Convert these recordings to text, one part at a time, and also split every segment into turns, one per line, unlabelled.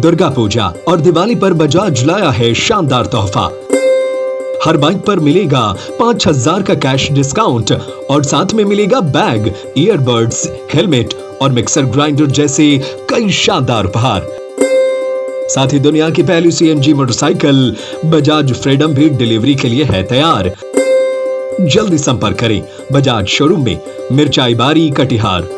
दुर्गा पूजा और दिवाली पर बजाज लाया है शानदार तोहफा। हर बाइक पर मिलेगा 5,000 का कैश डिस्काउंट और साथ में मिलेगा बैग, ईयरबड्स, हेलमेट और मिक्सर ग्राइंडर जैसे कई शानदार उपहार। साथ ही दुनिया की पहली CNG मोटरसाइकिल बजाज फ्रीडम भी डिलीवरी के लिए है तैयार। जल्दी संपर्क करें बजाज शोरूम में, मिर्चाई बारी, कटिहार।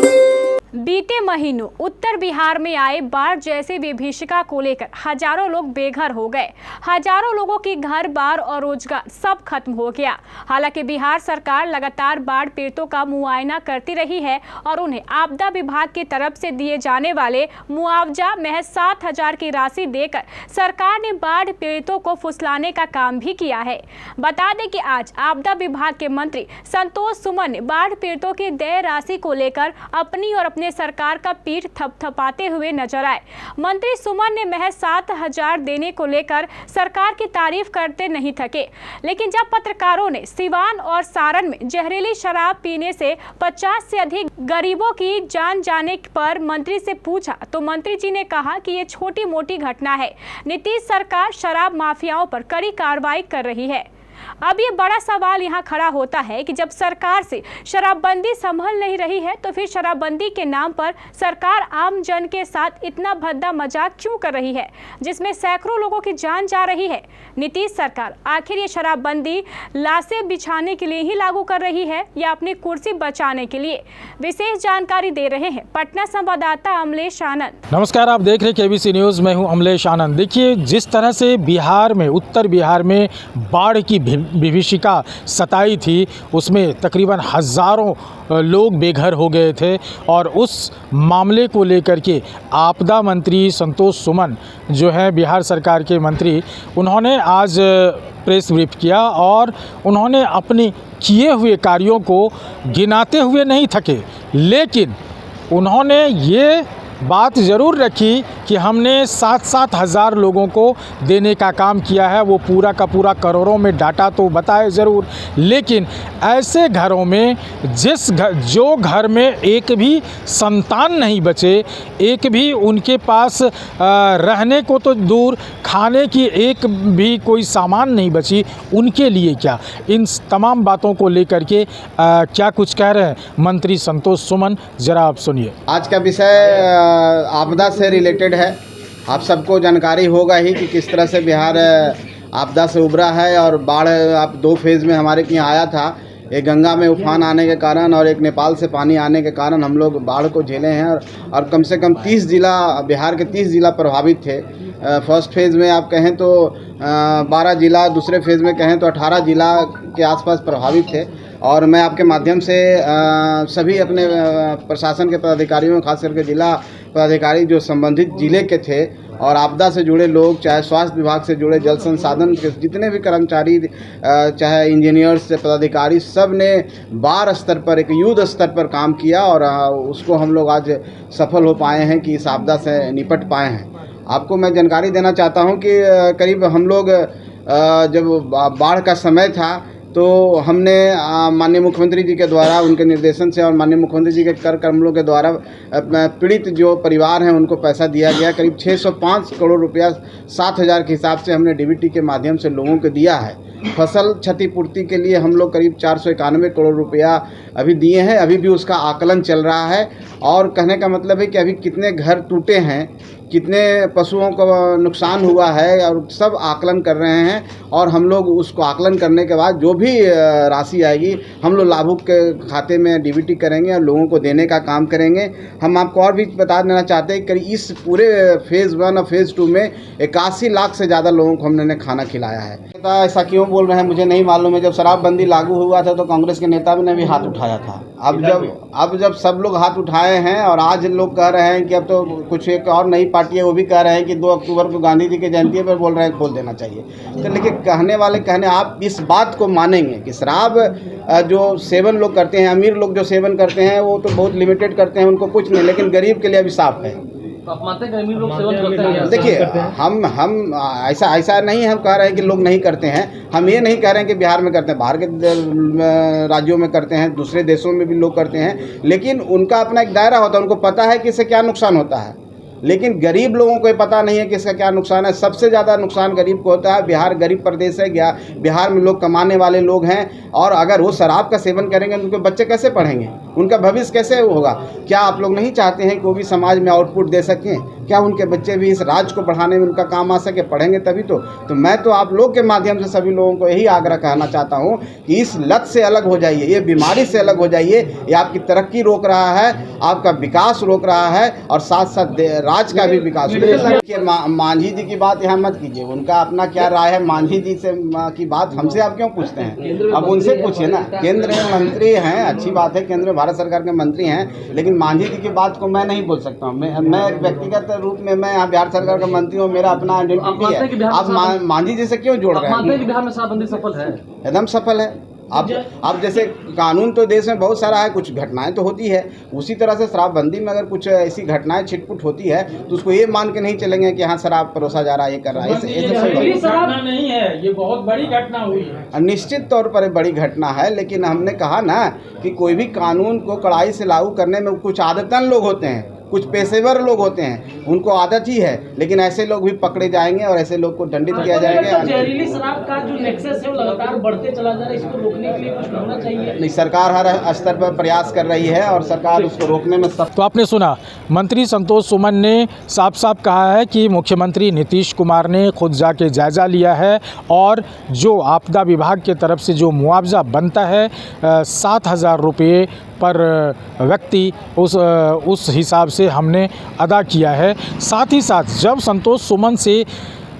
बीते महीनों उत्तर बिहार में आए बाढ़ जैसी विभीषिका को लेकर हजारों लोग बेघर हो गए। हजारों लोगों की घर बार और रोजगार सब खत्म हो गया। हालांकि बिहार सरकार लगातार बाढ़ पीड़ितों का मुआयना करती रही है और उन्हें आपदा विभाग की तरफ से दिए जाने वाले मुआवजा महज 7,000 की राशि देकर सरकार ने बाढ़ पीड़ितों को फुसलाने का काम भी किया है। बता दें कि आज आपदा विभाग के मंत्री संतोष सुमन ने बाढ़ पीड़ितों की देय राशि को लेकर अपनी और अपने सरकार का पीठ थपथपाते हुए नजर आए। मंत्री सुमन ने महज 7,000 देने को लेकर सरकार की तारीफ करते नहीं थके, लेकिन जब पत्रकारों ने सिवान और सारण में जहरीली शराब पीने से 50 से अधिक गरीबों की जान जाने पर मंत्री से पूछा तो मंत्री जी ने कहा कि ये छोटी मोटी घटना है। नीतीश सरकार शराब माफियाओं पर कड़ी कार्रवाई कर रही है। अब ये बड़ा सवाल यहाँ खड़ा होता है कि जब सरकार से शराबबंदी संभल नहीं रही है तो फिर शराबबंदी के नाम पर सरकार आम जन के साथ इतना भद्दा मजाक क्यों कर रही है, जिसमें सैकड़ों लोगों की जान जा रही है। नीतीश सरकार आखिर ये शराबबंदी लाशें बिछाने के लिए ही लागू कर रही है या अपनी कुर्सी बचाने के लिए? विशेष जानकारी दे रहे हैं पटना संवाददाता अमलेश आनंद।
नमस्कार, आप देख रहे हैं KBC न्यूज़। मैं हूं अमलेश आनंद। देखिए, जिस तरह से बिहार में, उत्तर बिहार में बाढ़ की विभीषिका सताई थी, उसमें तकरीबन हज़ारों लोग बेघर हो गए थे और उस मामले को लेकर के आपदा मंत्री संतोष सुमन जो है बिहार सरकार के मंत्री, उन्होंने आज प्रेस ब्रीफ किया और उन्होंने अपने किए हुए कार्यों को गिनाते हुए नहीं थके, लेकिन उन्होंने ये बात ज़रूर रखी कि हमने 7-7 हज़ार लोगों को देने का काम किया है। वो पूरा का पूरा करोड़ों में डाटा तो बताए ज़रूर, लेकिन ऐसे घरों में जो घर में एक भी संतान नहीं बचे, एक भी उनके पास रहने को तो दूर, खाने की एक भी कोई सामान नहीं बची, उनके लिए क्या? इन तमाम बातों को लेकर के क्या कुछ कह रहे हैं मंत्री संतोष सुमन, ज़रा आप सुनिए।
आज का विषय आपदा से रिलेटेड है। आप सबको जानकारी होगा ही कि किस तरह से बिहार आपदा से उभरा है और बाढ़ आप 2 फेज़ में हमारे यहाँ आया था। एक गंगा में उफान आने के कारण और एक नेपाल से पानी आने के कारण हम लोग बाढ़ को झेले हैं और कम से कम 30 ज़िला, बिहार के 30 ज़िला प्रभावित थे। फर्स्ट फेज़ में आप कहें तो 12 ज़िला, दूसरे फेज़ में कहें तो 18 ज़िला के आसपास प्रभावित थे। और मैं आपके माध्यम से सभी अपने प्रशासन के पदाधिकारियों, खास करके जिला पदाधिकारी जो संबंधित ज़िले के थे और आपदा से जुड़े लोग, चाहे स्वास्थ्य विभाग से जुड़े, जल संसाधन के जितने भी कर्मचारी, चाहे इंजीनियर्स से पदाधिकारी, सब ने बार स्तर पर, एक युद्ध स्तर पर काम किया और उसको हम लोग आज सफल हो पाए हैं कि इस आपदा से निपट पाए हैं। आपको मैं जानकारी देना चाहता हूं कि करीब हम लोग जब बाढ़ का समय था तो हमने माननीय मुख्यमंत्री जी के द्वारा, उनके निर्देशन से और माननीय मुख्यमंत्री जी के कर कमलों के द्वारा पीड़ित जो परिवार हैं उनको पैसा दिया गया। करीब 605 करोड़ रुपया 7,000 के हिसाब से हमने DBT के माध्यम से लोगों को दिया है। फसल क्षतिपूर्ति के लिए हम लोग करीब 491 करोड़ रुपया अभी दिए हैं। अभी भी उसका आकलन चल रहा है और कहने का मतलब है कि अभी कितने घर टूटे हैं, कितने पशुओं को नुकसान हुआ है और सब आकलन कर रहे हैं। और हम लोग उसको आकलन करने के बाद जो भी राशि आएगी हम लोग लाभुक के खाते में DBT करेंगे और लोगों को देने का काम करेंगे। हम आपको और भी बता देना चाहते हैं कि इस पूरे फेज़ 1 और फेज़ 2 में 81 लाख से ज़्यादा लोगों को हमने खाना खिलाया है। ऐसा क्यों बोल रहे हैं मुझे नहीं मालूम है। जब शराबबंदी लागू हुआ था तो कांग्रेस के नेता ने भी हाथ उठाया था। अब जब सब लोग हाथ उठाए हैं और आज लोग कह रहे हैं कि अब तो कुछ एक और नई पार्टी है वो भी कह रहे हैं कि 2 अक्टूबर को गांधी जी की जयंती पर बोल रहे हैं खोल देना चाहिए। तो लेकिन कहने वाले कहने, आप इस बात को मानेंगे कि शराब जो सेवन लोग करते हैं, अमीर लोग जो सेवन करते हैं वो तो बहुत लिमिटेड करते हैं, उनको कुछ नहीं, लेकिन गरीब के लिए अभिशाप है।
आप मानते हैं गरीब लोग सेवन करते हैं?
देखिए, हम ऐसा नहीं हम कह रहे हैं कि लोग नहीं करते हैं। हम ये नहीं कह रहे हैं कि बिहार में करते हैं, बाहर के राज्यों में करते हैं, दूसरे देशों में भी लोग करते हैं, लेकिन उनका अपना एक दायरा होता है, उनको पता है कि इससे क्या नुकसान होता है। लेकिन गरीब लोगों को ये पता नहीं है कि इसका क्या नुकसान है। सबसे ज़्यादा नुकसान गरीब को होता है। बिहार गरीब प्रदेश है, बिहार में लोग कमाने वाले लोग हैं, और अगर वो शराब का सेवन करेंगे तो उनके बच्चे कैसे पढ़ेंगे, उनका भविष्य कैसे होगा। क्या आप लोग नहीं चाहते हैं कि वो भी समाज में आउटपुट दे सकें? क्या उनके बच्चे भी इस राज्य को बढ़ाने में उनका काम आ सके? पढ़ेंगे तभी तो मैं तो आप लोग के माध्यम से सभी लोगों को यही आग्रह करना चाहता हूँ कि इस लत से अलग हो जाइए, ये बीमारी से अलग हो जाइए। ये आपकी तरक्की रोक रहा है, आपका विकास रोक रहा है, और साथ साथ राज्य का भी विकास। मांझी जी की बात यहाँ मत कीजिए, उनका अपना क्या राय है। मांझी जी से की बात हमसे आप क्यों पूछते हैं? अब उनसे पूछिए ना। केंद्र में मंत्री हैं, अच्छी बात है, केंद्र में भारत सरकार के मंत्री हैं, लेकिन मांझी जी की बात को मैं नहीं बोल सकता हूँ। मैं व्यक्तिगत रूप में मैं यहाँ बिहार सरकार का मंत्री हूँ, मेरा अपना आइडेंटिटी है। आप मांझी जी से क्यों जोड़ रहे हैं?
बिहार में शराबबंदी सफल है,
एकदम सफल है। अब जैसे कानून तो देश में बहुत सारा है, कुछ घटनाएं तो होती है, उसी तरह से शराबबंदी में अगर कुछ ऐसी घटनाएं छिटपुट होती है तो उसको ये मान के नहीं चलेंगे कि हाँ शराब परोसा जा रहा है, ये कर रहा है।
घटना नहीं है, ये बहुत बड़ी घटना हुई है।
निश्चित तौर पर बड़ी घटना है, लेकिन हमने कहा ना कि कोई भी कानून को कड़ाई से लागू करने में कुछ आदतन लोग होते हैं, कुछ पेशेवर लोग होते हैं, उनको आदत ही है, लेकिन ऐसे लोग भी पकड़े जाएंगे और ऐसे लोग को दंडित किया जाएगा।
जहरीली शराब का जो नेक्सस है वो लगातार बढ़ते चला जा रहा है, इसको रोकने के लिए कुछ होना चाहिए।
नहीं, सरकार हर स्तर पर प्रयास कर रही है और सरकार उसको रोकने में
तो आपने सुना, मंत्री संतोष सुमन ने साफ साफ कहा है कि मुख्यमंत्री नीतीश कुमार ने खुद जाके जायज़ा लिया है, और जो आपदा विभाग के तरफ से जो मुआवजा बनता है 7,000 रुपये पर व्यक्ति, उस हिसाब से हमने अदा किया है। साथ ही साथ जब संतोष सुमन से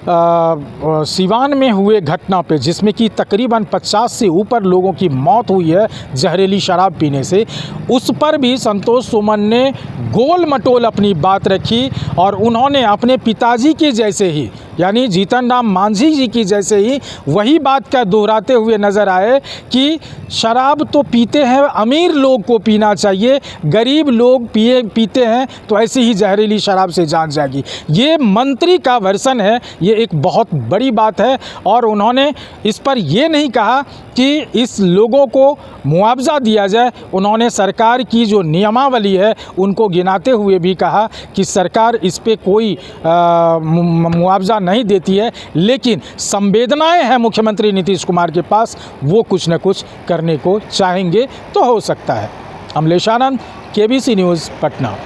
सिवान में हुए घटना पे, जिसमें कि तकरीबन 50 से ऊपर लोगों की मौत हुई है जहरीली शराब पीने से, उस पर भी संतोष सुमन ने गोल मटोल अपनी बात रखी, और उन्होंने अपने पिताजी के जैसे ही, यानी जीतन राम मांझी जी की जैसे ही वही बात का दोहराते हुए नज़र आए कि शराब तो पीते हैं, अमीर लोग को पीना चाहिए, गरीब लोग पीते हैं तो ऐसी ही जहरीली शराब से जान जाएगी। ये मंत्री का वर्सन है, ये एक बहुत बड़ी बात है। और उन्होंने इस पर ये नहीं कहा कि इस लोगों को मुआवजा दिया जाए, उन्होंने सरकार की जो नियमावली है उनको गिनाते हुए भी कहा कि सरकार इस पे कोई मुआवजा नहीं देती है, लेकिन संवेदनाएं हैं मुख्यमंत्री नीतीश कुमार के पास, वो कुछ न कुछ करने को चाहेंगे तो हो सकता है। अमलेश आनंद, KBC न्यूज़, पटना।